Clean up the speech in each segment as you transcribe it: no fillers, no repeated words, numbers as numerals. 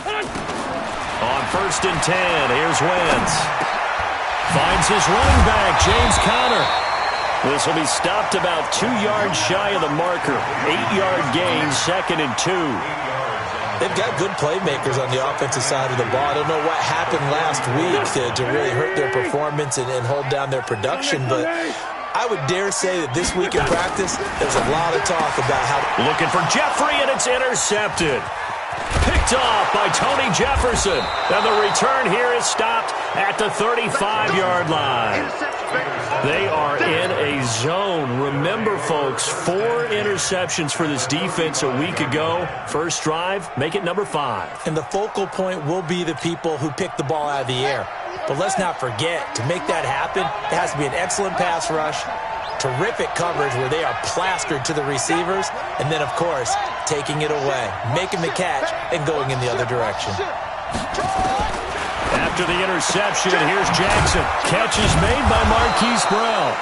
On 1st and 10, here's Wentz. Finds his running back, James Conner. This will be stopped about 2 yards shy of the marker. 8-yard gain, 2nd and 2. They've got good playmakers on the offensive side of the ball. I don't know what happened last week to really hurt their performance and hold down their production, but I would dare say that this week in practice, there's a lot of talk about how... Looking for Jeffrey, and it's intercepted. Picked off by Tony Jefferson. And the return here is stopped at the 35-yard line. They are in a zone. Remember, folks, 4 interceptions for this defense a week ago. First drive, make it number 5. And the focal point will be the people who pick the ball out of the air. But let's not forget, to make that happen, it has to be an excellent pass rush, terrific coverage where they are plastered to the receivers, and then, of course, taking it away, making the catch, and going in the other direction. After the interception, here's Jackson. Catch is made by Marquise Brown.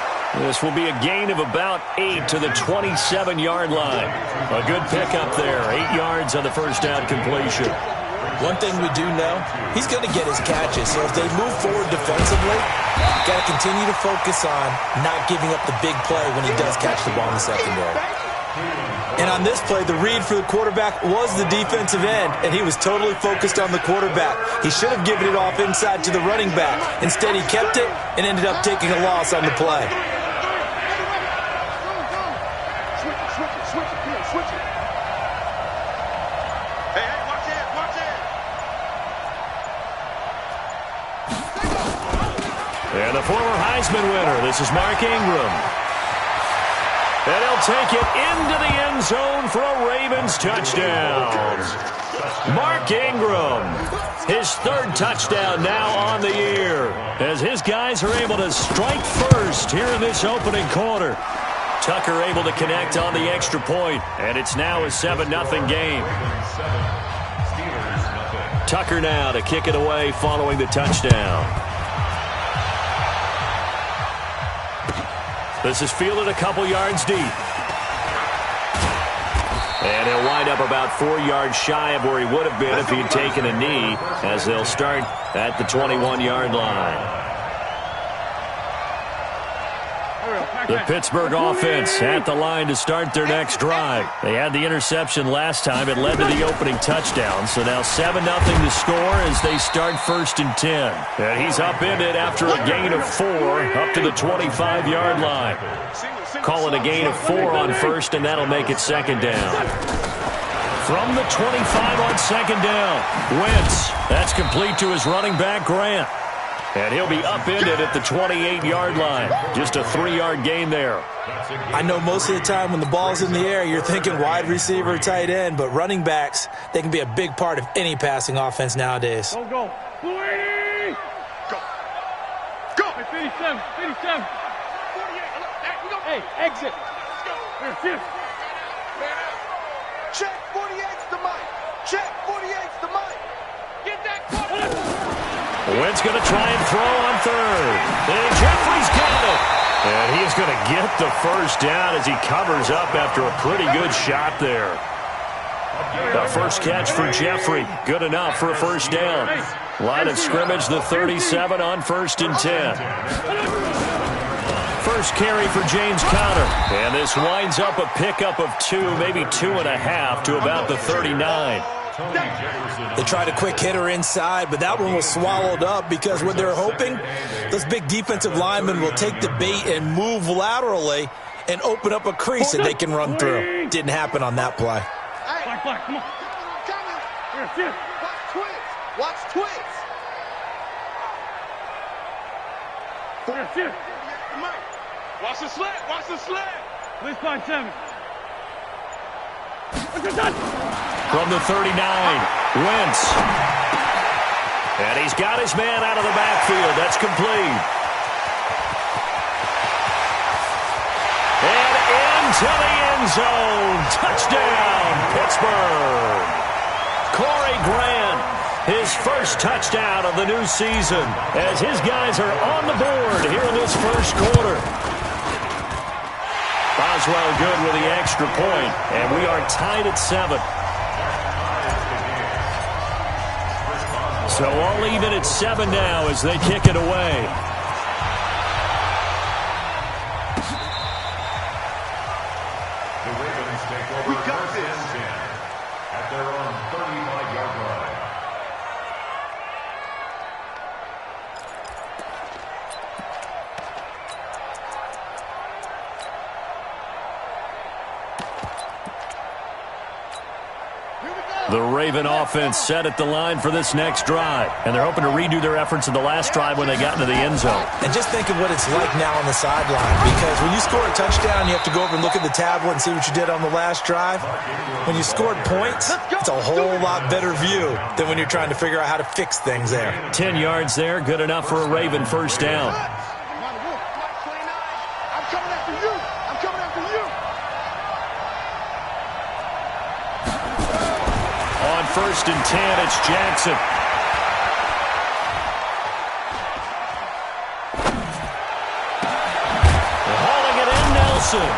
This will be a gain of about 8 to the 27-yard line. A good pickup there, 8 yards on the first down completion. One thing we do know, he's going to get his catches. So if they move forward defensively, got to continue to focus on not giving up the big play when he does catch the ball in the secondary. And on this play, the read for the quarterback was the defensive end, and he was totally focused on the quarterback. He should have given it off inside to the running back. Instead, he kept it and ended up taking a loss on the play. And the former Heisman winner, this is Mark Ingram. And he'll take it into the end zone for a Ravens touchdown. Mark Ingram, his 3rd touchdown now on the year, as his guys are able to strike first here in this opening quarter. Tucker able to connect on the extra point, and it's now a 7-0 game. Tucker now to kick it away following the touchdown. This is fielded a couple yards deep. And he'll wind up about 4 yards shy of where he would have been if he had taken a knee, as they'll start at the 21-yard line. The Pittsburgh offense at the line to start their next drive. They had the interception last time. It led to the opening touchdown. So now 7-0 to score as they start 1st and 10. And he's upended after a gain of 4 up to the 25-yard line. Call it a gain of 4 on 1st, and that'll make it 2nd down. From the 25 on 2nd down, Wentz. That's complete to his running back, Grant. And he'll be upended at the 28-yard line. Just a 3-yard gain there. I know most of the time when the ball's in the air, you're thinking wide receiver, tight end, but running backs, they can be a big part of any passing offense nowadays. Go. Go. Go. 57. 57. 48. Hey, exit. Here. Check 48's the mic. Check 48's the mic. Get that quarterback. Wentz going to try and throw on 3rd. And Jeffrey's got it. And he's going to get the first down as he covers up after a pretty good shot there. The first catch for Jeffrey. Good enough for a first down. Line of scrimmage, the 37 on 1st and 10. First carry for James Conner. And this winds up a pickup of 2, maybe 2.5 to about the 39. They tried a quick hitter inside, but that one was swallowed up because what they're hoping, those big defensive linemen will take the bait and move laterally and open up a crease that they can run through. Didn't happen on that play. Black, come on. Here. Watch twins. Here. Watch the slant. Please find 7. From the 39, Wentz. And he's got his man out of the backfield. That's complete. And into the end zone. Touchdown, Pittsburgh. Corey Grant, his first touchdown of the new season, as his guys are on the board here in this first quarter. Boswell good with the extra point, and we are tied at 7. So all even at 7 now as they kick it away. The Ravens take over first and 10 at their own 35-yard line. The Raven offense set at the line for this next drive. And they're hoping to redo their efforts in the last drive when they got into the end zone. And just think of what it's like now on the sideline, because when you score a touchdown, you have to go over and look at the tablet and see what you did on the last drive. When you scored points, it's a whole lot better view than when you're trying to figure out how to fix things there. 10 yards there, good enough for a Raven first down. I'm coming after you. I'm coming after you. On first and 10, it's Jackson. Hauling it in, Nelson.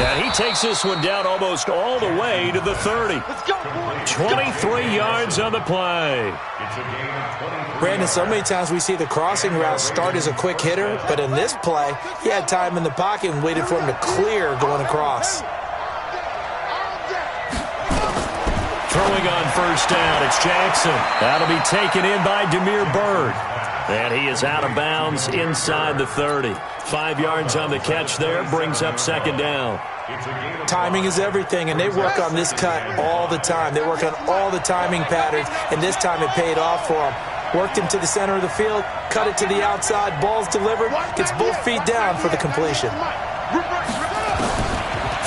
And he takes this one down almost all the way to the 30. Let's go, boys. 23 yards on the play. Brandon, so many times we see the crossing route start as a quick hitter, but in this play, he had time in the pocket and waited for him to clear going across. Throwing on first down, it's Jackson. That'll be taken in by Demir Bird. And he is out of bounds inside the 30. 5 yards on the catch there, brings up second down. Timing is everything, and they work on this cut all the time. They work on all the timing patterns, and this time it paid off for them. Worked him to the center of the field, cut it to the outside, ball's delivered, gets both feet down for the completion.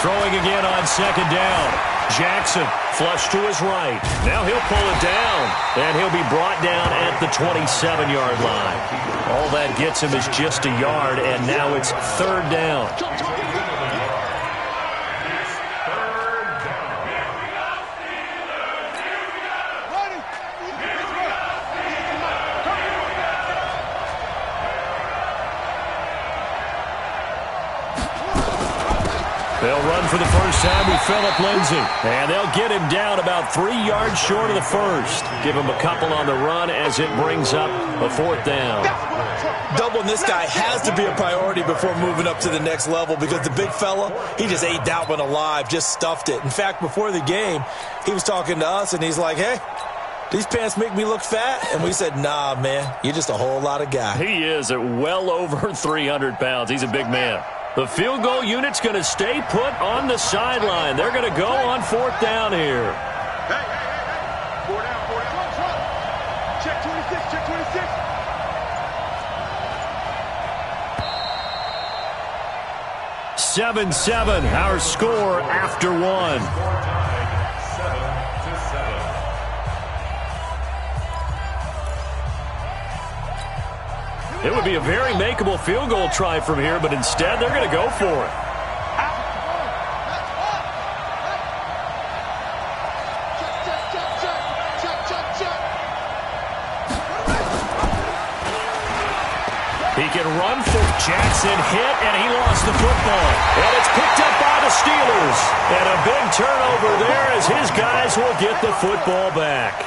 Throwing again on second down. Jackson, flush to his right. Now he'll pull it down, and he'll be brought down at the 27-yard line. All that gets him is just a yard, and now it's third down. They'll run for the first time with Phillip Lindsay. And they'll get him down about 3 yards short of the first. Give him a couple on the run as it brings up a fourth down. Doubling this guy has to be a priority before moving up to the next level, because the big fella, he just ate that one alive, just stuffed it. In fact, before the game, he was talking to us, and he's like, hey, these pants make me look fat? And we said, nah, man, you're just a whole lot of guy. He is at well over 300 pounds. He's a big man. The field goal unit's going to stay put on the sideline. They're going to go on fourth down here. Hey. 4 down. Check 26, check 26. Seven, our score after one. It would be a very makeable field goal try from here, but instead they're going to go for it. He can run for Jackson, hit, and he lost the football. And it's picked up by the Steelers. And a big turnover there as his guys will get the football back.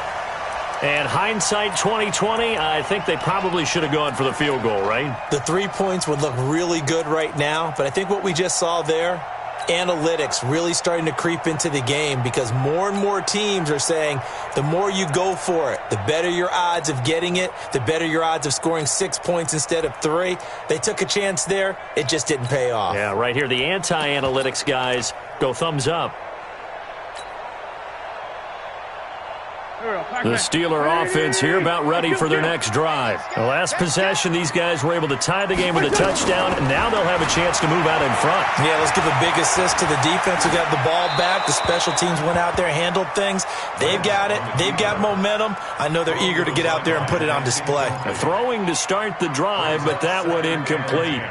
And hindsight 2020, I think they probably should have gone for the field goal, right? The 3 points would look really good right now, but I think what we just saw there, analytics really starting to creep into the game, because more and more teams are saying the more you go for it, the better your odds of getting it, the better your odds of scoring 6 points instead of 3. They took a chance there. It just didn't pay off. Yeah, right here, the anti-analytics guys go thumbs up. The Steeler offense here about ready for their next drive. The last possession, these guys were able to tie the game with a touchdown, and now they'll have a chance to move out in front. Yeah, let's give a big assist to the defense who got the ball back. The special teams went out there, handled things. They've got it. They've got momentum. I know they're eager to get out there and put it on display. Throwing to start the drive, but that one incomplete.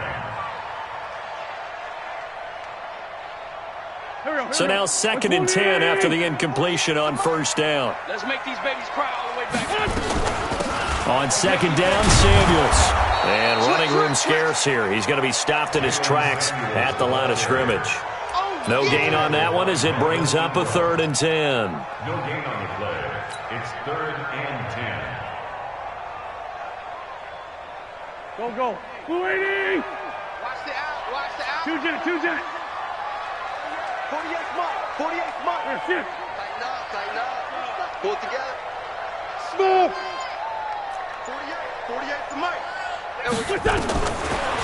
So now 2nd and 10 after the incompletion on first down. Let's make these babies cry all the way back. On second down, Samuels. And running room scarce here. He's going to be stopped in his tracks at the line of scrimmage. No gain on that one as it brings up a 3rd and 10. No gain on the play. It's 3rd and 10. Go, go. Waiting. Watch the out. Watch the out. Choose it. 48th Mike. 48th Mike. That's it. Tighten up. Tighten up. Pull it together. Smooth. 48th to Mike. There we go.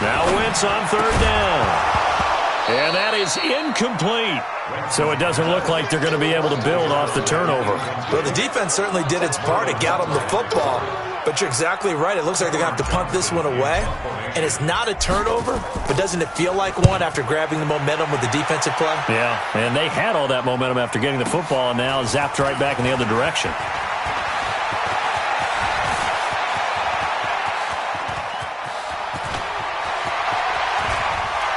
Now Wentz on third down. And that is incomplete. So it doesn't look like they're going to be able to build off the turnover. Well, the defense certainly did its part. It got them the football. But you're exactly right. It looks like they're going to have to punt this one away. And it's not a turnover, but doesn't it feel like one after grabbing the momentum with the defensive play? Yeah, and they had all that momentum after getting the football and now zapped right back in the other direction.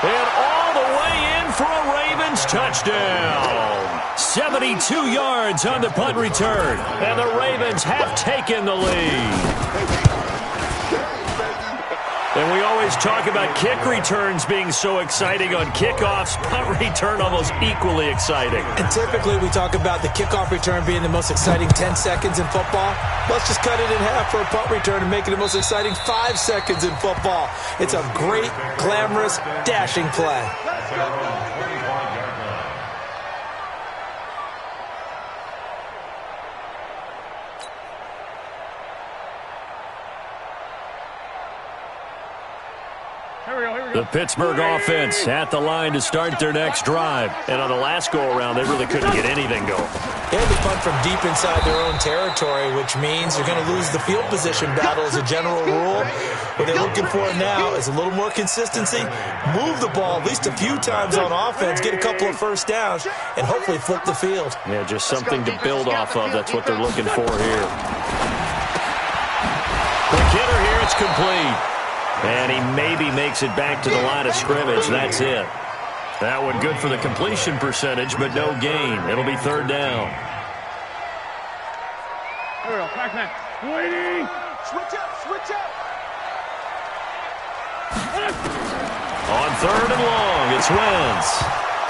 And all the way in for a Ravens touchdown. 72 yards on the punt return. And the Ravens have taken the lead. And we always talk about kick returns being so exciting on kickoffs. Punt return almost equally exciting. And typically we talk about the kickoff return being the most exciting 10 seconds in football. Let's just cut it in half for a punt return and make it the most exciting 5 seconds in football. It's a great, glamorous, dashing play. The Pittsburgh offense at the line to start their next drive. And on the last go-around, they really couldn't get anything going. They had to punt from deep inside their own territory, which means they're going to lose the field position battle as a general rule. What they're looking for now is a little more consistency, move the ball at least a few times on offense, get a couple of first downs, and hopefully flip the field. Yeah, just something to build off of. That's what they're looking for here. The kidder here, it's complete. And he maybe makes it back to the line of scrimmage. That's it. That one good for the completion percentage, but no gain. It'll be third down. There we go. Pac-Man. Waiting. Switch up. Switch up. On third and long, it's Wentz.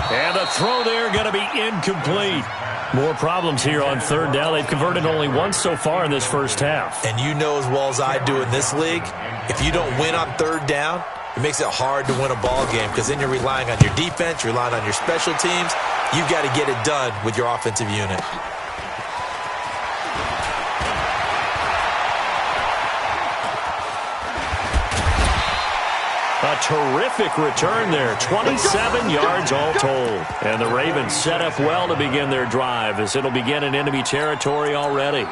And the throw there going to be incomplete. More problems here on third down. They've converted only once so far in this first half. And you know as well as I do in this league, if you don't win on third down, it makes it hard to win a ball game because then you're relying on your defense, you're relying on your special teams. You've got to get it done with your offensive unit. A terrific return there, 27 yards all told. And the Ravens set up well to begin their drive as it'll begin in enemy territory already.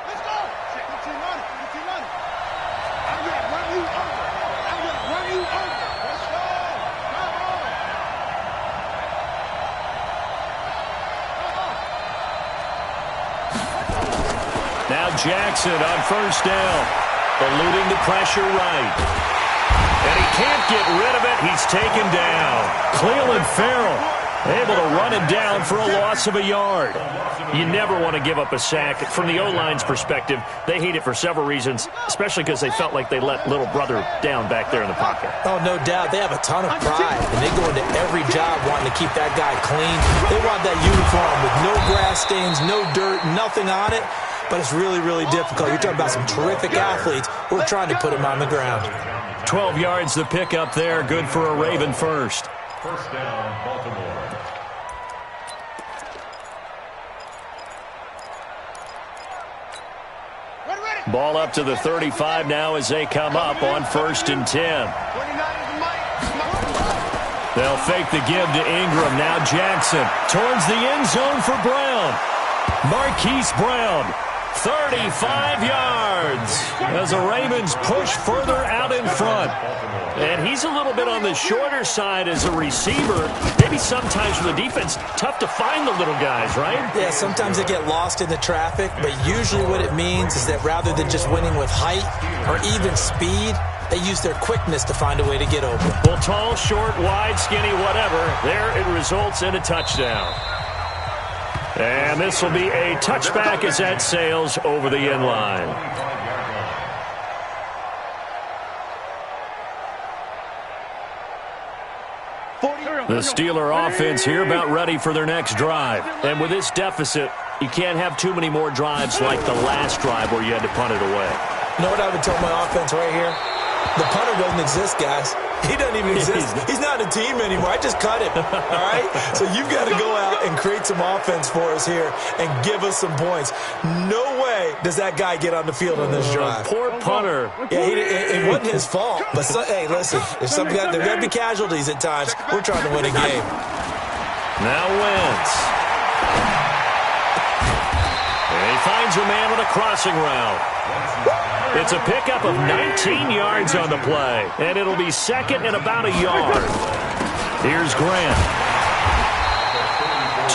Let's go. Check the run. I'm going to run you over. Let's go. Come on. Now Jackson on first down, eluding the pressure right. And he can't get rid of it. He's taken down. Cleveland Farrell able to run him down for a loss of a yard. You never want to give up a sack. From the O-line's perspective, they hate it for several reasons, especially because they felt like they let little brother down back there in the pocket. Oh, no doubt. They have a ton of pride, and they go into every job wanting to keep that guy clean. They want that uniform with no grass stains, no dirt, nothing on it. But it's really, really difficult. You're talking about some terrific athletes. We're trying to put him on the ground. 12 yards to pick up there. Good for a Raven first. First down, Baltimore. Ball up to the 35 now as they come up on 1st and 10. 29 is the mic. They'll fake the give to Ingram. Now Jackson towards the end zone for Brown. Marquise Brown, 35 yards as the Ravens push further out in front. And he's a little bit on the shorter side as a receiver. Maybe sometimes for the defense, tough to find the little guys, right? Yeah, sometimes they get lost in the traffic, but usually what it means is that rather than just winning with height or even speed, they use their quickness to find a way to get open. Well, tall, short, wide, skinny, whatever, there it results in a touchdown. And this will be a touchback as that sails over the end line. The Steeler offense here about ready for their next drive. And with this deficit, you can't have too many more drives like the last drive where you had to punt it away. You know what I would tell my offense right here? The punter doesn't exist, guys. He doesn't even exist. He's not a team anymore. I just cut him, all right? So you've got to go out and create some offense for us here and give us some points. No way does that guy get on the field on this drive. Poor punter. Yeah, it wasn't his fault. But, hey, listen, if there got to be casualties at times, we're trying to win a game. Now Wentz. And he finds a man with a crossing route. It's a pickup of 19 yards on the play, and it'll be second and about a yard. Here's Grant.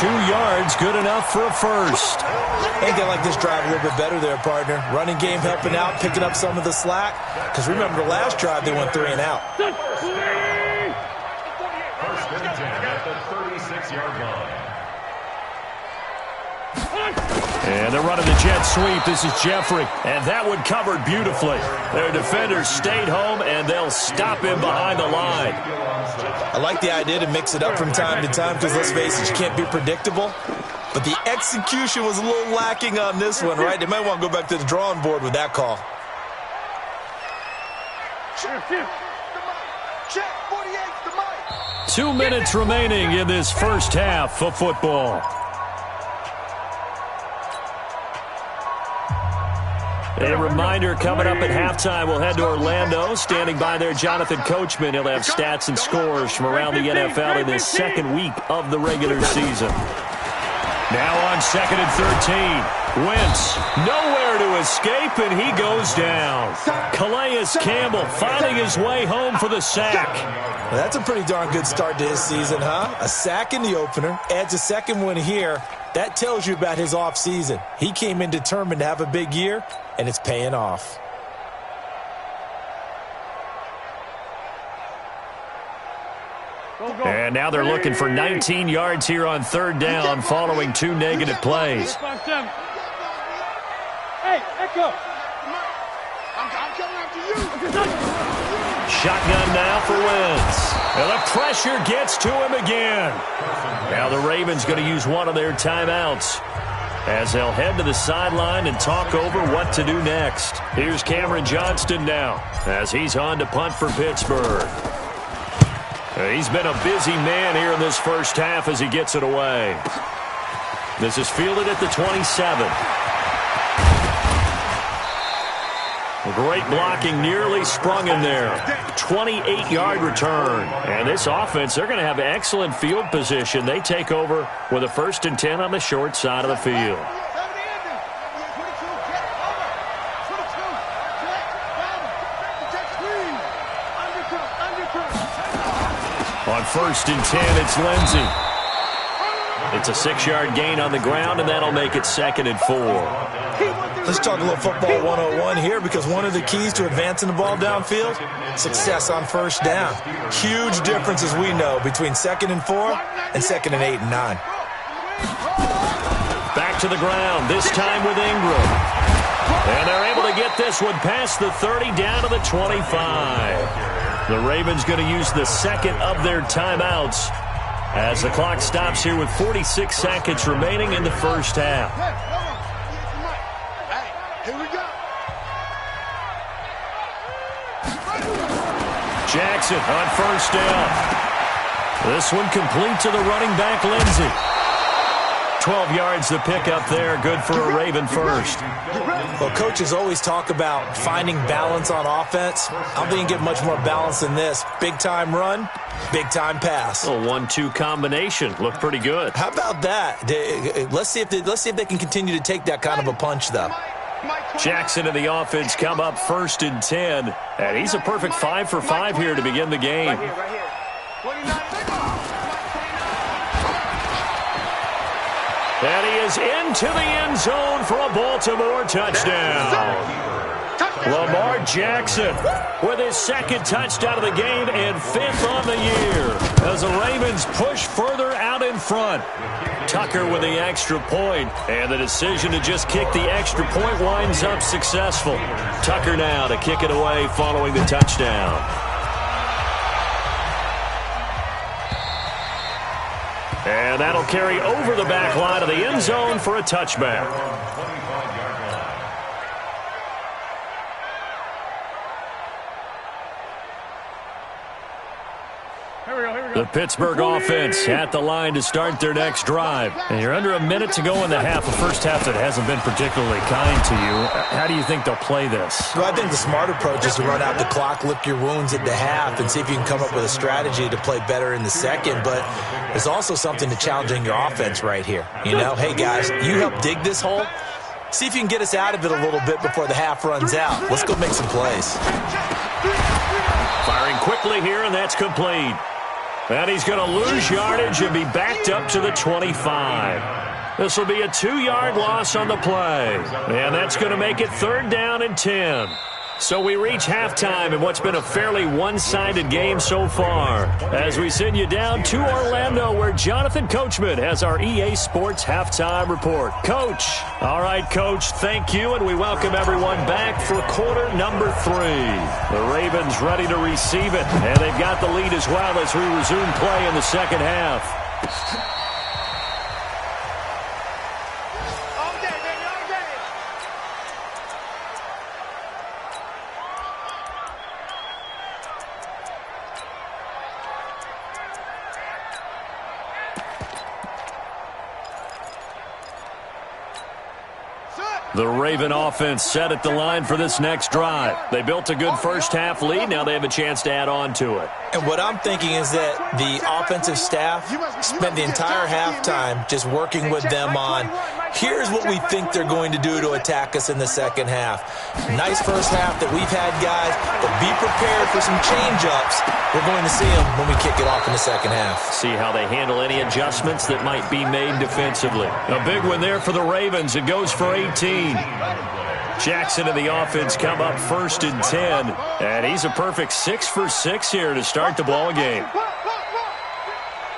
2 yards, good enough for a first. I think they like this drive a little bit better there, partner. Running game helping out, picking up some of the slack. Because remember, the last drive they went 3 and out. First and 10 at the 36-yard line. And they're running the jet sweep. This is Jeffrey. And that one covered beautifully. Their defenders stayed home, and they'll stop him behind the line. I like the idea to mix it up from time to time because, let's face it, you can't be predictable. But the execution was a little lacking on this one, right? They might want to go back to the drawing board with that call. Check 48, the mic. 2 minutes remaining in this first half of football. A reminder, coming up at halftime, we'll head to Orlando. Standing by there, Jonathan Coachman. He'll have stats and scores from around the NFL in this second week of the regular season. Now on 2nd and 13. Wentz, nowhere to escape, and he goes down. Calais Campbell finding his way home for the sack. Well, that's a pretty darn good start to his season, huh? A sack in the opener, adds a second one here. That tells you about his offseason. He came in determined to have a big year, and it's paying off. And now they're looking for 19 yards here on 3rd down following 2 negative plays. Hey, Echo. I'm coming after you. Shotgun now for Wentz. And the pressure gets to him again. Now the Ravens going to use one of their timeouts as they'll head to the sideline and talk over what to do next. Here's Cameron Johnston now as he's on to punt for Pittsburgh. He's been a busy man here in this first half as he gets it away. This is fielded at the 27. Great blocking, nearly sprung in there. 28-yard return. And this offense, they're going to have excellent field position. They take over with a 1st and 10 on the short side of the field. On 1st and 10, it's Lindsey. It's a 6-yard gain on the ground, and that'll make it 2nd and 4. Let's talk a little football 101 here because one of the keys to advancing the ball downfield, success on 1st down. Huge difference, as we know, between 2nd and 4 and 2nd and 8 and 9. Back to the ground, this time with Ingram. And they're able to get this one past the 30 down to the 25. The Ravens going to use the second of their timeouts as the clock stops here with 46 seconds remaining in the first half. Here we go. Jackson on 1st down. This one complete to the running back, Lindsey. 12 yards the pickup there. Good for a Raven first. Well, coaches always talk about finding balance on offense. I don't think you can get much more balance than this. Big-time run, big-time pass. A 1-2 combination. Looked pretty good. How about that? Let's see if they can continue to take that kind of a punch, though. Jackson and the offense come up 1st and 10. And he's a perfect 5 for 5 here to begin the game. Right here. 29. And he is into the end zone for a Baltimore touchdown. Lamar Jackson with his 2nd touchdown of the game and 5th on the year as the Ravens push further out in front. Tucker with the extra point, and the decision to just kick the extra point winds up successful. Tucker now to kick it away following the touchdown. And that'll carry over the back line of the end zone for a touchback. The Pittsburgh offense at the line to start their next drive. And you're under a minute to go in the half, a first half that hasn't been particularly kind to you. How do you think they'll play this? Well, I think the smart approach is to run out the clock, lick your wounds at the half, and see if you can come up with a strategy to play better in the second. But there's also something to challenging your offense right here. You know, hey, guys, you help dig this hole. See if you can get us out of it a little bit before the half runs out. Let's go make some plays. Firing quickly here, and that's complete. And he's going to lose yardage and be backed up to the 25. This will be a 2-yard loss on the play. And that's going to make it 3rd down and 10. So we reach halftime in what's been a fairly one-sided game so far, as we send you down to Orlando, where Jonathan Coachman has our EA Sports Halftime Report. Coach. All right, Coach, thank you, and we welcome everyone back for quarter number 3. The Ravens ready to receive it, and they've got the lead as well as we resume play in the second half. The Raven offense set at the line for this next drive. They built a good first-half lead. Now they have a chance to add on to it. And what I'm thinking is that the offensive staff spent the entire halftime just working with them on, here's what we think they're going to do to attack us in the second half. Nice first half that we've had, guys, but be prepared for some change-ups. We're going to see them when we kick it off in the second half. See how they handle any adjustments that might be made defensively. A big one there for the Ravens. It goes for 18. Jackson and the offense come up 1st and 10. And he's a perfect 6 for 6 here to start the ball game.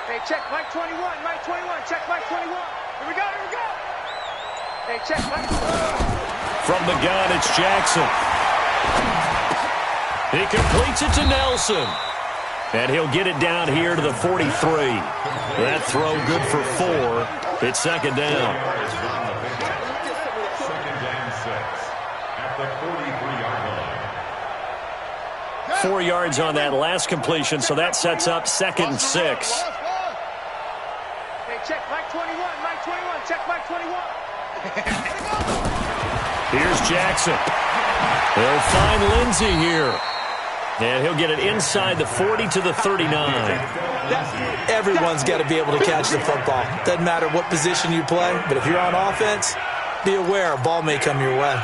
Hey, check Mike 21, Mike 21, check Mike 21. Here we go, here we go. Hey, check Mike 21. From the gun, it's Jackson. He completes it to Nelson. And he'll get it down here to the 43. That throw good for 4. It's 2nd down. 2nd and 6 at the 43-yard line. 4 yards on that last completion, so that sets up 2nd and 6. Hey, check Mike 21, Mike 21, check Mike 21. Here's Jackson. They'll find Lindsey here. And he'll get it inside the 40 to the 39. Everyone's got to be able to catch the football. Doesn't matter what position you play, but if you're on offense, be aware a ball may come your way.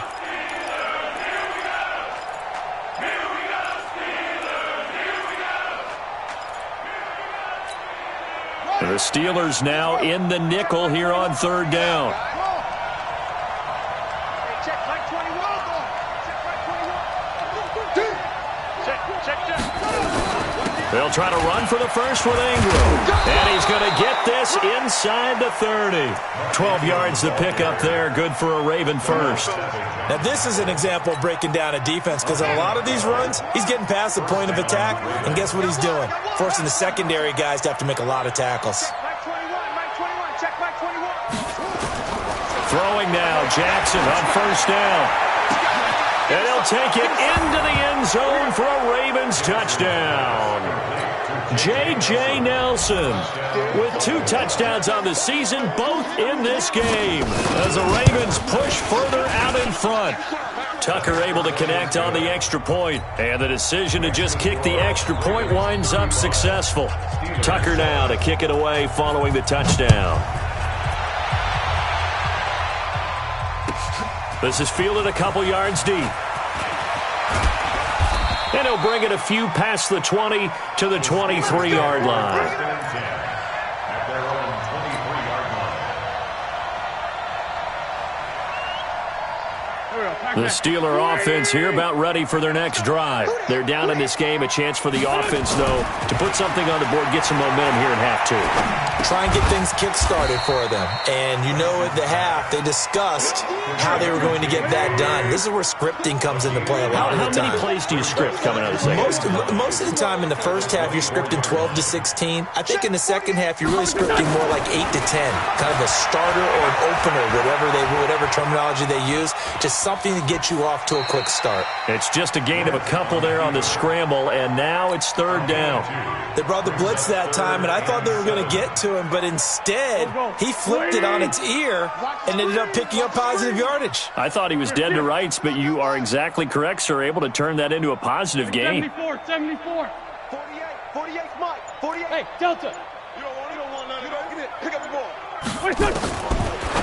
The Steelers now in the nickel here on 3rd down. They'll try to run for the first with Ingram. And he's going to get this inside the 30. 12 yards to pick up there. Good for a Raven first. Now, this is an example of breaking down a defense, because on a lot of these runs, he's getting past the point of attack, and guess what he's doing? Forcing the secondary guys to have to make a lot of tackles. Throwing now, Jackson on 1st down. And he'll take it into the end zone for a Ravens touchdown. J.J. Nelson with 2 touchdowns on the season, both in this game, as the Ravens push further out in front. Tucker able to connect on the extra point, and the decision to just kick the extra point winds up successful. Tucker now to kick it away following the touchdown. This is fielded a couple yards deep. And he'll bring it a few past the 20 to the 23-yard line. At their own 23-yard The Steeler offense here about ready for their next drive. They're down in this game. A chance for the offense, though, to put something on the board, get some momentum here in half two. Try and get things kick-started for them. And you know at the half, they discussed how they were going to get that done. This is where scripting comes into play a lot of the time. How many plays do you script coming out of the second? Most of the time in the first half, you're scripting 12 to 16. I think in the second half, you're really scripting more like 8 to 10. Kind of a starter or an opener, whatever terminology they use. Just something to get you off to a quick start. It's just a gain of a couple there on the scramble, and now it's third down. They brought the blitz that time, and I thought they were going to get to him, but instead, he flipped it on its ear and ended up picking up positive yardage. I thought he was dead to rights, but you are exactly correct, sir, able to turn that into a positive gain. 74. 48, Mike. 48. Hey, Delta. You don't want none. Get it. Pick up the ball.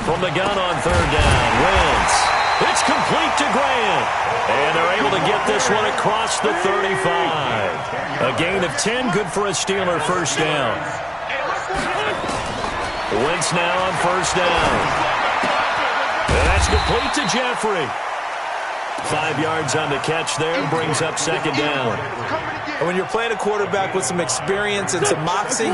From the gun on third down, Wentz. It's complete to Grant. And they're able to get this one across the 35. A gain of 10, good for a Steeler first down. Wentz now on first down. And that's complete to Jeffrey. 5 yards on the catch there, brings up second down. And when you're playing a quarterback with some experience and some moxie,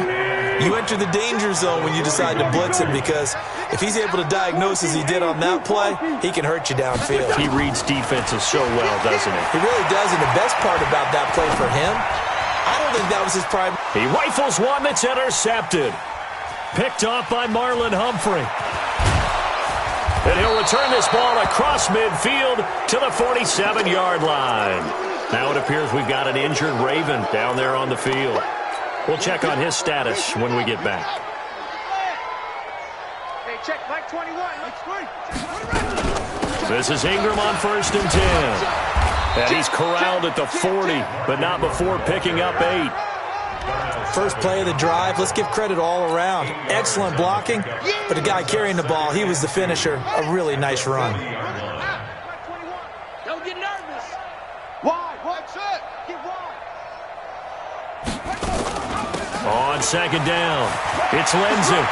you enter the danger zone when you decide to blitz him, because if he's able to diagnose as he did on that play, he can hurt you downfield. He reads defenses so well, doesn't he? He really does, and the best part about that play for him, I don't think that was his prime. He rifles one that's intercepted. Picked off by Marlon Humphrey. And he'll return this ball across midfield to the 47-yard line. Now it appears we've got an injured Raven down there on the field. We'll check on his status when we get back. Hey, check Mike 21. This is Ingram on 1st and 10. And he's corralled at the 40, but not before picking up 8. First play of the drive, let's give credit all around. Excellent blocking, but the guy carrying the ball, he was the finisher. A really nice run. Don't get nervous. Wide. What's it? Get wide. On second down, it's Lindsey.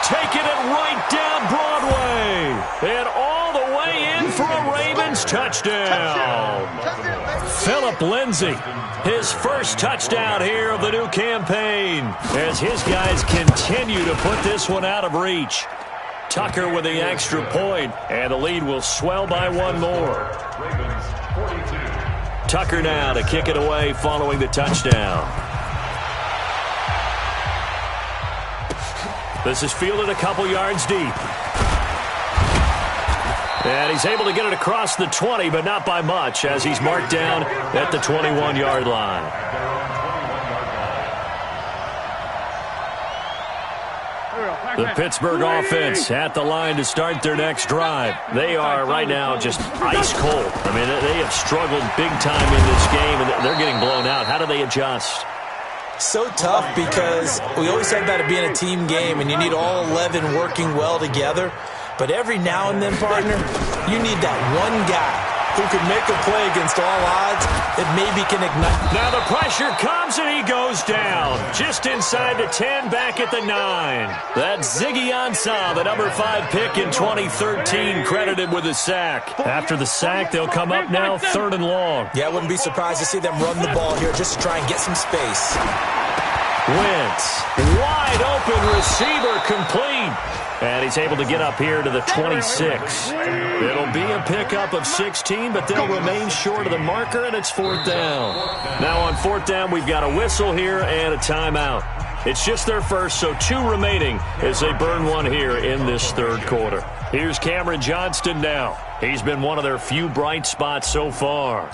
Taking it right down Broadway. And all the way in for a Ravens touchdown. Philip Lindsey, his first touchdown here of the new campaign, as his guys continue to put this one out of reach. Tucker with the extra point, and the lead will swell by one more. Tucker now to kick it away following the touchdown. This is fielded a couple yards deep. And he's able to get it across the 20, but not by much, as he's marked down at the 21-yard line. The Pittsburgh offense at the line to start their next drive. They are right now just ice cold. I mean, they have struggled big time in this game, and they're getting blown out. How do they adjust? So tough, because we always said about it being a team game, and you need all 11 working well together. But every now and then, partner, you need that one guy who can make a play against all odds that maybe can ignite. Now the pressure comes, and he goes down. Just inside the 10, back at the 9. That's Ziggy Ansah, the number 5 pick in 2013, credited with a sack. After the sack, they'll come up now 3rd and long. Yeah, I wouldn't be surprised to see them run the ball here just to try and get some space. Wentz, wide open receiver, complete. And he's able to get up here to the 26. It'll be a pickup of 16, but they'll remain short of the marker, and it's 4th down. Now on 4th down, we've got a whistle here and a timeout. It's just their first, so 2 remaining as they burn one here in this 3rd quarter. Here's Cameron Johnston now. He's been one of their few bright spots so far.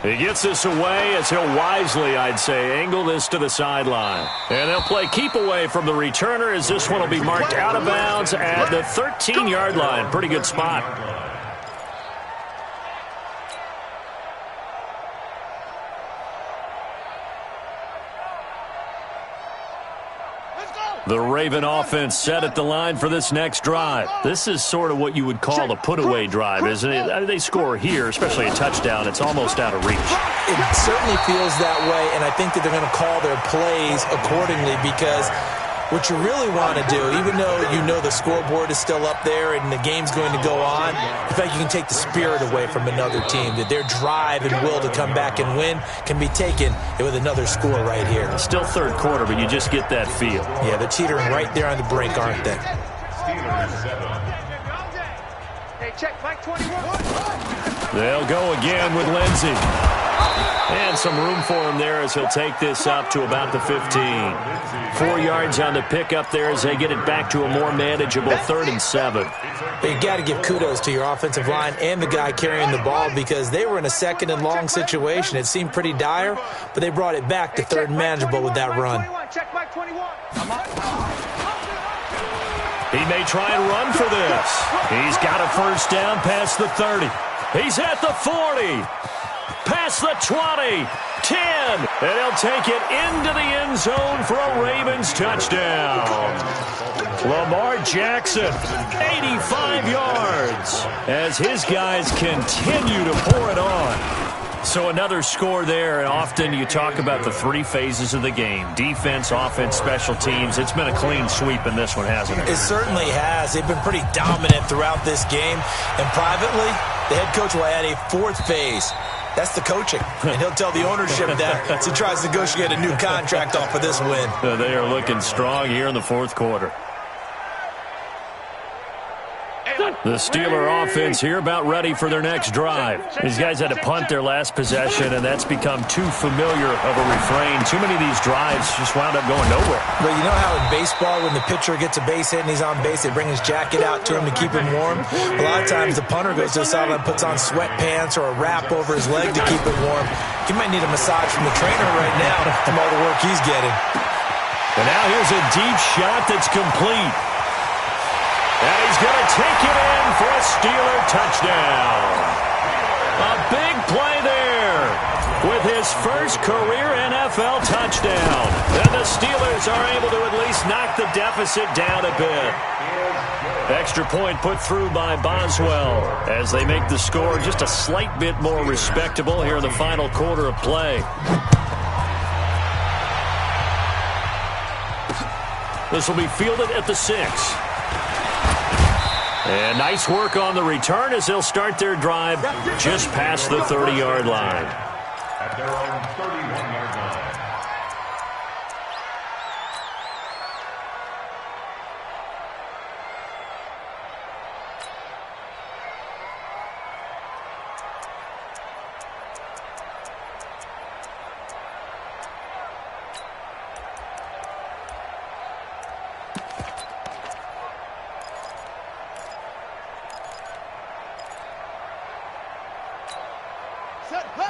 He gets this away as he'll wisely, I'd say, angle this to the sideline. And they'll play keep away from the returner, as this one will be marked out of bounds at the 13-yard line. Pretty good spot. The Raven offense set at the line for this next drive. This is sort of what you would call a put-away drive, isn't it? They score here, especially a touchdown. It's almost out of reach. It certainly feels that way, and I think that they're going to call their plays accordingly, because What you really want to do, even though you know the scoreboard is still up there and the game's going to go on, in fact, you can take the spirit away from another team, that their drive and will to come back and win can be taken with another score right here. Still third quarter, but you just get that feel. Yeah, they're teetering right there on the brink, aren't they? Hey, check, Mike 21. They'll go again with Lindsey. And some room for him there as he'll take this up to about the 15. 4 yards on the pickup there as they get it back to a more manageable 3rd and 7. You got to give kudos to your offensive line and the guy carrying the ball because they were in a 2nd and long situation. It seemed pretty dire, but they brought it back to 3rd and manageable with that run. Check Mike 21. He may try and run for this. He's got a first down past the 30. He's at the 40. Past the 20. 10. And he'll take it into the end zone for a Ravens touchdown. Lamar Jackson, 85 yards, as his guys continue to pour it on. So another score there, and often you talk about the 3 phases of the game. Defense, offense, special teams. It's been a clean sweep in this one, hasn't it? It certainly has. They've been pretty dominant throughout this game. And privately, the head coach will add a 4th phase. That's the coaching. And he'll tell the ownership that as he tries to negotiate a new contract off of this win. They are looking strong here in the 4th quarter. The Steeler offense here about ready for their next drive. These guys had to punt their last possession, and that's become too familiar of a refrain. Too many of these drives just wound up going nowhere. But you know how in baseball, when the pitcher gets a base hit and he's on base, they bring his jacket out to him to keep him warm? A lot of times the punter goes to the sideline, puts on sweatpants or a wrap over his leg to keep it warm. He might need a massage from the trainer right now from all the work he's getting. And now here's a deep shot that's complete. And he's going to take it in for a Steeler touchdown. A big play there with his first career NFL touchdown. And the Steelers are able to at least knock the deficit down a bit. Extra point put through by Boswell as they make the score just a slight bit more respectable here in the final quarter of play. This will be fielded at the 6. And nice work on the return as they'll start their drive just past the 30-yard line. At their own 31-yard line.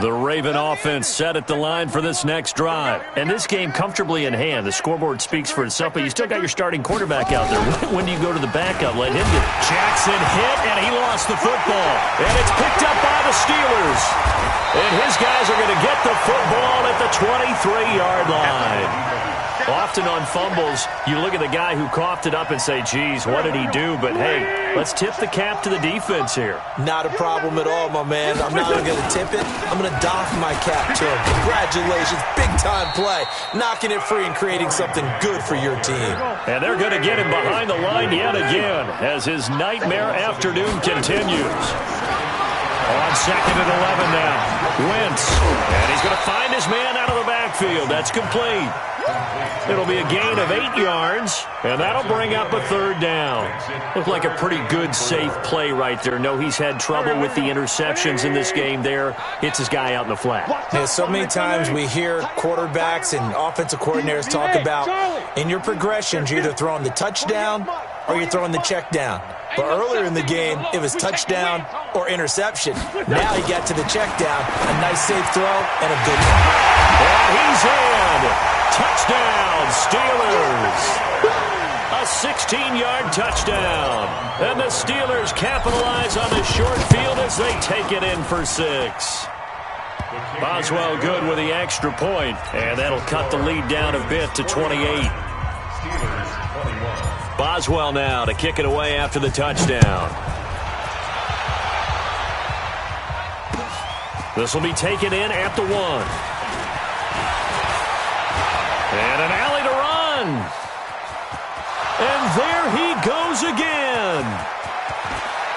The Raven offense set at the line for this next drive. And this game comfortably in hand. The scoreboard speaks for itself, but you still got your starting quarterback out there. When do you go to the backup? Let him do it. Jackson hit, and he lost the football. And it's picked up by the Steelers. And his guys are going to get the football at the 23-yard line. Often on fumbles, you look at the guy who coughed it up and say, geez, what did he do? But, hey, let's tip the cap to the defense here. Not a problem at all, my man. I'm not only going to tip it, I'm going to doff my cap to him. Congratulations, big-time play. Knocking it free and creating something good for your team. And they're going to get him behind the line yet again as his nightmare afternoon continues. On 2nd and 11 now. Wentz. And he's going to find his man out of the backfield. That's complete. It'll be a gain of 8 yards, and that'll bring up a 3rd down. Looked like a pretty good, safe play right there. No, he's had trouble with the interceptions in this game there. Hits his guy out in the flat. Yeah, so many times we hear quarterbacks and offensive coordinators talk about in your progressions, you're either throwing the touchdown or you're throwing the check down. But earlier in the game, it was touchdown or interception. Now he got to the check down, a nice safe throw, and a good one. And he's in. Touchdown, Steelers. A 16-yard touchdown. And the Steelers capitalize on the short field as they take it in for 6. Boswell good with the extra point, and that'll cut the lead down a bit to 28. Boswell now to kick it away after the touchdown. This will be taken in at the 1. And an alley to run. And there he goes again.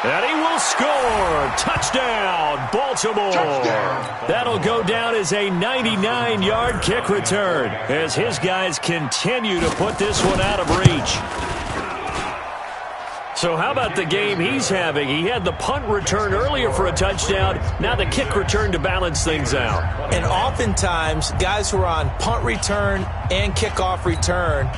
And he will score. Touchdown, Baltimore. Touchdown. That'll go down as a 99-yard kick return as his guys continue to put this one out of reach. So how about the game he's having? He had the punt return earlier for a touchdown. Now the kick return to balance things out. And oftentimes, guys who are on punt return and kickoff return,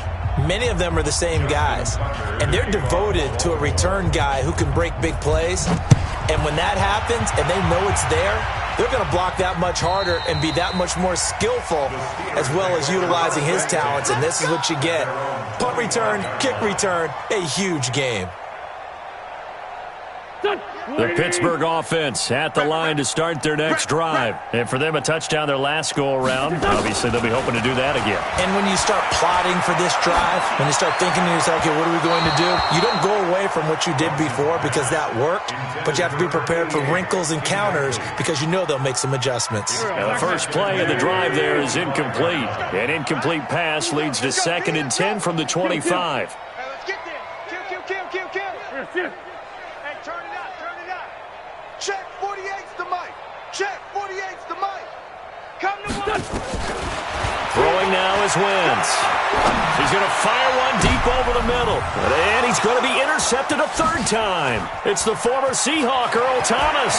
many of them are the same guys. And they're devoted to a return guy who can break big plays. And when that happens and they know it's there, they're going to block that much harder and be that much more skillful, as well as utilizing his talents. And this is what you get. Punt return, kick return, a huge game. The Pittsburgh offense at the line to start their next drive. And for them, a touchdown their last go-around. Obviously, they'll be hoping to do that again. And when you start plotting for this drive, when you start thinking to yourself, okay, what are we going to do? You don't go away from what you did before because that worked, but you have to be prepared for wrinkles and counters because you know they'll make some adjustments. Now, the first play of the drive there is incomplete. An incomplete pass leads to 2nd and 10 from the 25. Hey, let's get there. Kill. Hey, turn it up. Check 48's the mic. Check 48's the mic. Come to one. Throwing now is Wentz. He's going to fire one deep over the middle. And he's going to be intercepted a third time. It's the former Seahawk, Earl Thomas.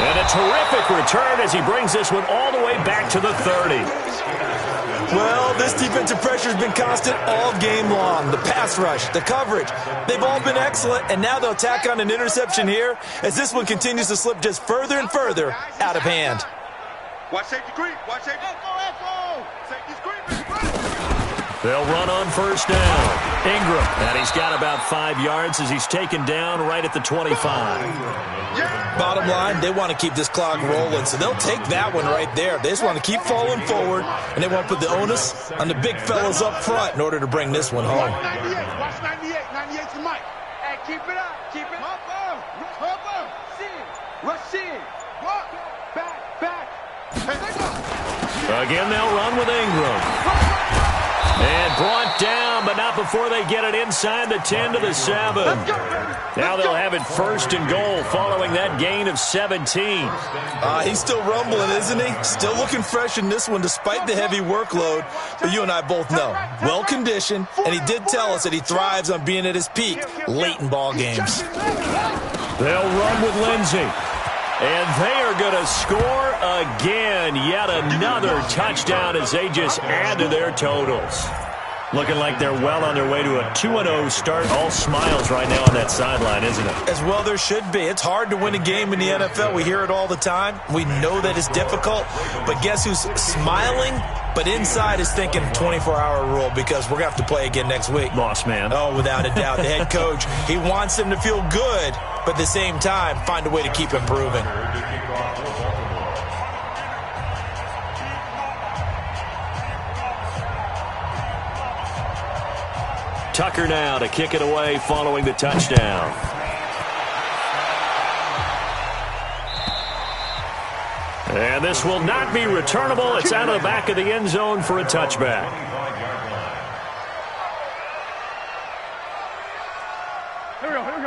And a terrific return as he brings this one all the way back to the 30. Well, this defensive pressure has been constant all game long. The pass rush, the coverage, they've all been excellent, and now they'll tack on an interception here as this one continues to slip just further and further out of hand. Watch safety creep. Watch safety. Echo. Safety's creeping. They'll run on first down. Ingram, and he's got about 5 yards as he's taken down right at the 25. Bottom line, they want to keep this clock rolling, so they'll take that one right there. They just want to keep falling forward, and they want to put the onus on the big fellas up front in order to bring this one home. Watch 98. 98's the mic. Hey, keep it up. Keep it up. Rush in. Back. Again, they'll run with Ingram. And brought down, but not before they get it inside the 10 to the 7. Now they'll have it 1st and goal following that gain of 17. He's still rumbling, isn't he? Still looking fresh in this one despite the heavy workload. But you and I both know, well-conditioned, and he did tell us that he thrives on being at his peak late in ball games. They'll run with Lindsey. And they are going to score again. Yet another touchdown as they just add to their totals. Looking like they're well on their way to a 2-0 start. All smiles right now on that sideline, isn't it? As well there should be. It's hard to win a game in the NFL. We hear it all the time. We know that it's difficult. But guess who's smiling? But inside is thinking 24-hour rule because we're going to have to play again next week. Boss man. Oh, without a doubt. The head coach, he wants them to feel good, but at the same time, find a way to keep improving. Tucker now to kick it away following the touchdown. And this will not be returnable. It's out of the back of the end zone for a touchback.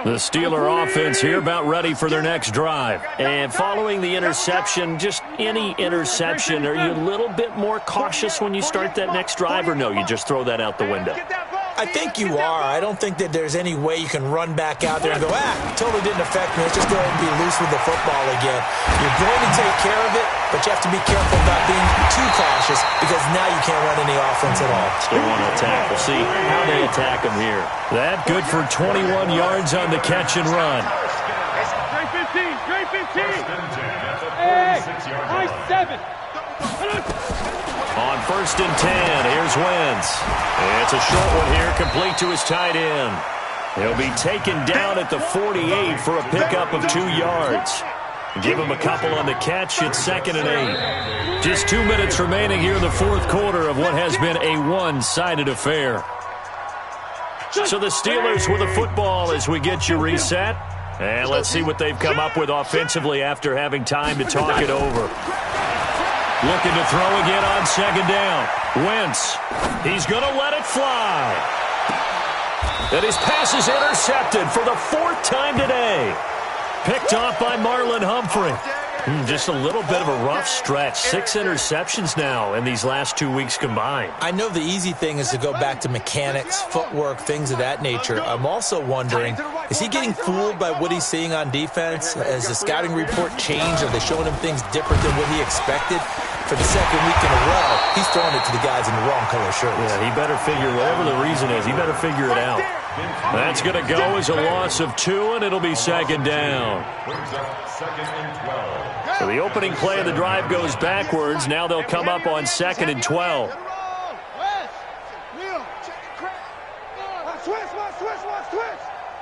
The Steeler offense here about ready for their next drive. And following the interception, just any interception, are you a little bit more cautious when you start that next drive, or no, you just throw that out the window? I think you are. I don't think that there's any way you can run back out there and go, totally didn't affect me. Let's just go ahead and be loose with the football again. You're going to take care of it, but you have to be careful about being too cautious because now you can't run any offense at all. Still want to attack. We'll see how they attack them here. That good for 21 yards on the catch and run. Straight 15. Hey, high 7. On 1st and 10, here's Wentz. It's a short one here, complete to his tight end. He'll be taken down at the 48 for a pickup of 2 yards. Give him a couple on the catch. It's 2nd and 8. Just 2 minutes remaining here in the fourth quarter of what has been a one-sided affair. So the Steelers with the football as we get you reset. And let's see what they've come up with offensively after having time to talk it over. Looking to throw again on 2nd down. Wentz. He's going to let it fly. And his pass is intercepted for the 4th time today. Picked off by Marlon Humphrey. Just a little bit of a rough stretch. 6 interceptions now in these last 2 weeks combined. I know the easy thing is to go back to mechanics, footwork, things of that nature. I'm also wondering, is he getting fooled by what he's seeing on defense? Has the scouting report changed? Are they showing him things different than what he expected? For the 2nd week in a row, he's throwing it to the guys in the wrong color shirts. Yeah, he better figure, whatever the reason is, he better figure it out. That's going to go as a loss of 2, and it'll be 2nd down. So the opening play of the drive goes backwards. Now they'll come up on 2nd and 12.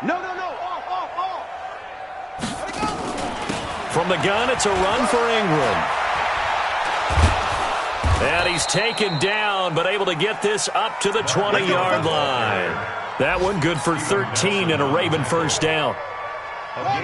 No. Off. From the gun, it's a run for Ingram. And he's taken down, but able to get this up to the 20-yard line. That one good for 13 and a Raven 1st down.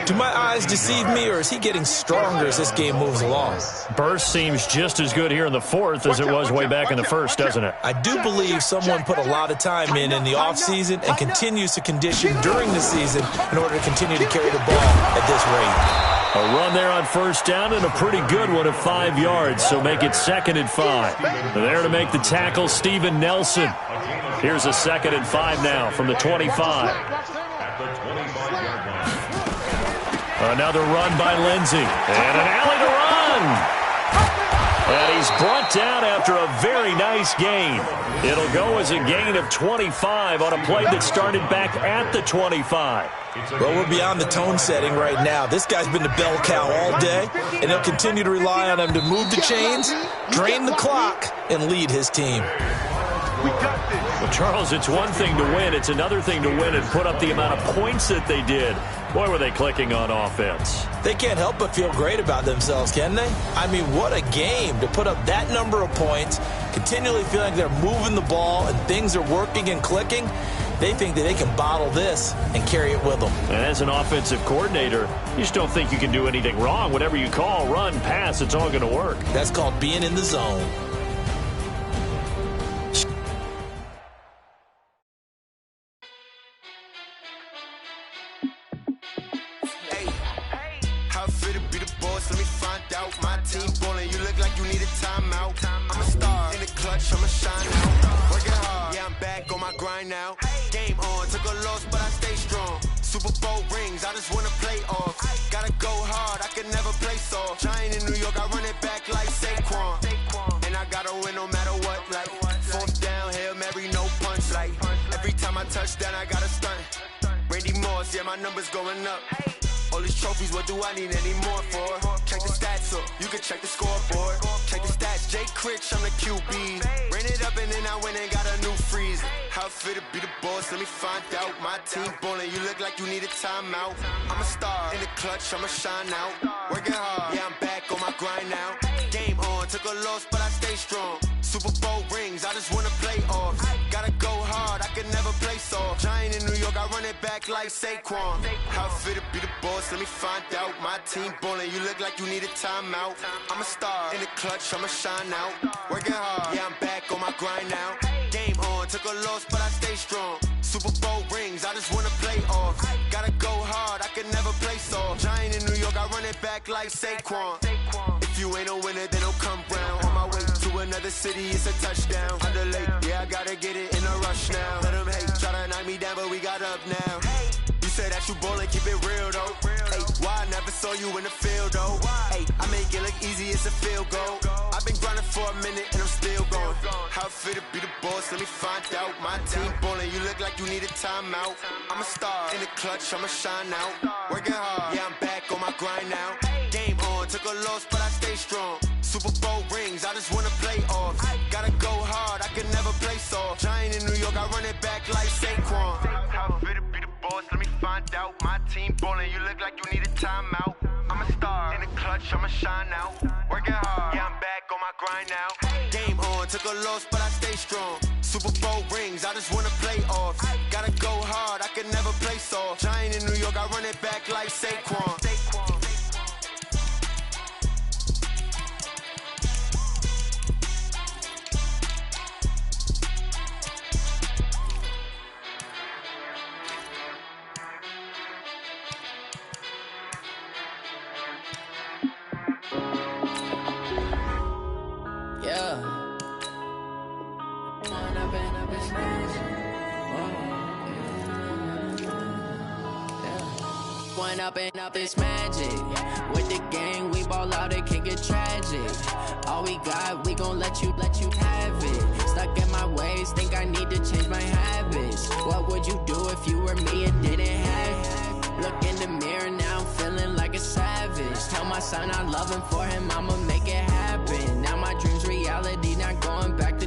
Do my eyes deceive me, or is he getting stronger as this game moves along? Burst seems just as good here in the 4th as it was way back in the 1st, doesn't it? I do believe someone put a lot of time in the offseason and continues to condition during the season in order to continue to carry the ball at this rate. A run there on 1st down and a pretty good one of 5 yards, so make it 2nd and 5. There to make the tackle, Steven Nelson. Here's a 2nd and 5 now from the 25. Another run by Lindsey. And an alley to run. And he's brought down after a very nice gain. It'll go as a gain of 25 on a play that started back at the 25. Well, we're beyond the tone setting right now. This guy's been the bell cow all day, and he'll continue to rely on him to move the chains, drain the clock, and lead his team. Well, Charles, it's one thing to win. It's another thing to win and put up the amount of points that they did. Boy, were they clicking on offense. They can't help but feel great about themselves, can they? I mean, what a game to put up that number of points, continually feeling like they're moving the ball and things are working and clicking. They think that they can bottle this and carry it with them. And as an offensive coordinator, you just don't think you can do anything wrong. Whatever you call, run, pass, it's all going to work. That's called being in the zone. I'ma shine out. Working hard, yeah, I'm back on my grind now. Game on, took a loss, but I stay strong. Super Bowl rings, I just wanna play off. Gotta go hard, I can never play soft. Giant in New York, I run it back like Saquon. And I gotta win no matter what, like 4th down, Hail Mary, no punch. Like every time I touch down, I gotta stunt. Randy Moss, yeah, my numbers going up. All these trophies, what do I need any more for? Check the stats up, you can check the scoreboard. Check the stats, Jay Critch, I'm the QB. Ran it up and then I went and got a new freeze. How fit to be the boss, let me find out. My team ballin', you look like you need a timeout. I'm a star, in the clutch, I'ma shine out. Working hard, yeah, I'm back on my grind now. Game on, took a loss, but I stay strong. Super Bowl rings, I just wanna play off. Gotta go hard, I can never play soft. Giant in New York, I run it back like Saquon. How fit to be the boss, let me find out. My team ballin', you look like you need a timeout. I'm a star, in the clutch, I'ma shine out. Working hard, yeah, I'm back on my grind now. Game on, took a loss, but I stay strong. Super Bowl rings, I just wanna play off. Gotta go hard, I can never play soft. Giant in New York, I run it back like Saquon. If you ain't a winner, then don't come round. On my way to another city, it's a touchdown. Underlay, yeah, I gotta get it in a rush now. Let them hate, try to knock me down, but we got up now. You said that you ballin', keep it real though. Hey, why I never saw you in the field though? Hey, I make it look easy, it's a field goal. I've been grinding for a minute and I'm still going. How fit to be the boss, let me find out. My team ballin', you look like you need a timeout. I'm a star, in the clutch, I'ma shine out. Working hard, yeah, I'm back on my grind now. Game on, took a loss, but I stay strong. Super Bowl rings, I just wanna play off. Gotta go hard, I can never play soft. Giant in New York, I run it back like Saquon. How fit to be the boss, let me find out. My team ballin', you look like you need a timeout. I'm a star, in the clutch, I'ma shine out. Working hard, yeah, I'm back on my grind now. Game on, took a loss, but I stay strong. Super Bowl rings, I just wanna play off. Gotta go hard, I can never play soft. Giant in New York, I run it back like Saquon. this magic. One up and up this magic. With the gang, we ball out, it can get tragic. All we got, we gon' let you have it. Stuck in my ways, think I need to change my habits. What would you do if you were me and didn't have it? Look in the mirror, now I'm feeling like a savage. Tell my son I love him, for him I'ma make it happen. Now my dream's reality, not going back to.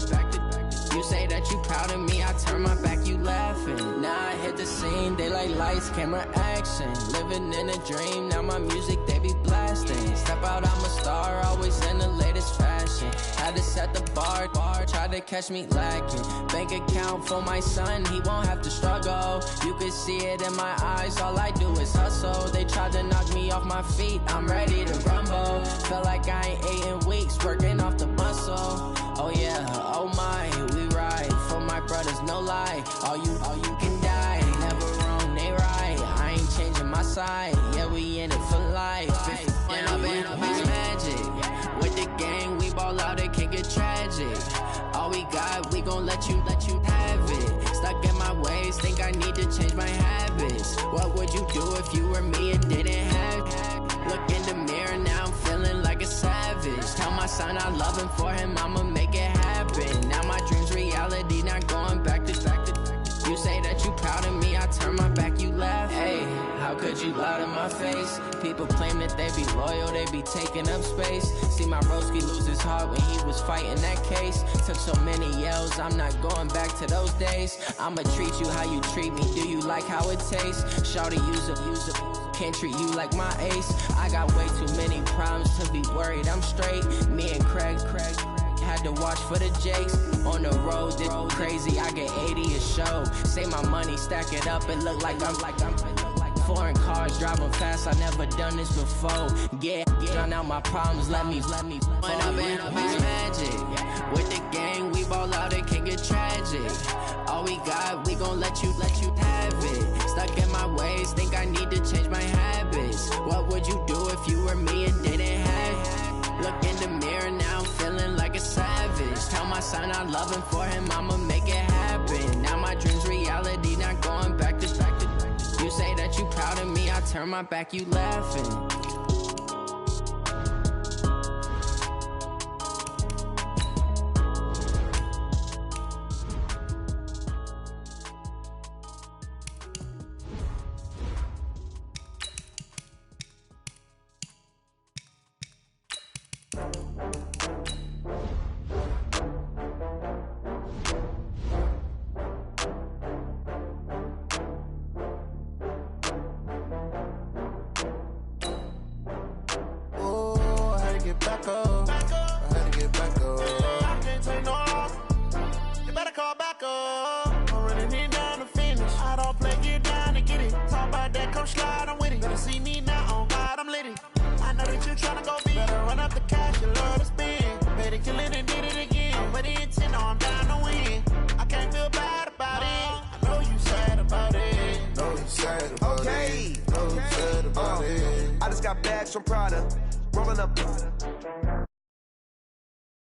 You say that you proud of me, I turn my back, you laughing. Now I hit the scene, they like lights, camera, action. Living in a dream, now my music, they be blasting. Step out, I'm a star, always in the latest fashion. Had to set the bar, try to catch me lacking. Bank account for my son, he won't have to struggle. You can see it in my eyes, all I do is hustle. They tried to knock me off my feet, I'm ready to rumble. Feel like I ain't ate in weeks, working off the muscle. Oh yeah, oh my, we ride for my brothers, no lie. All you can die, never wrong, they right. I ain't changing my side, yeah, we in it for life. And I've been magic. With the gang, we ball out, it can get tragic. All we got, we gon' let you have it. Stuck in my ways, think I need to change my habits. What would you do if you were me and didn't have it? Look in the mirror, now I'm feeling like a savage. Tell my son I love him, for him I'ma make it happen. Now my dream's reality, not going back to. You say that you proud of me, I turn my back, you laugh. Hey, how could you lie to my face? People claim that they be loyal, they be taking up space. See my broski lose his heart when he was fighting that case. Took so many yells, I'm not going back to those days. I'ma treat you how you treat me, do you like how it tastes? Shawty, use up, can't treat you like my ace. I got way too many problems to be worried, I'm straight. Me and Craig had to watch for the Jakes. On the road, this crazy, I get 80 a show. Say my money, stack it up, it look like I'm foreign cars, driving fast, I never done this before. Yeah, drown out my problems, let me When I've been up is magic. With the gang, we ball out, it can get tragic. All we got, we gon' let you have it. Stuck in my ways, think I need to change my habits. What would you do if you were me and didn't have it? Look in the mirror, now I'm feeling like a savage. Tell my son I love him, for him I'ma make it happen. Now my dream's reality, not going back to. You say that you proud of me, I turn my back, you laughing. I just got bags from Prada, rolling up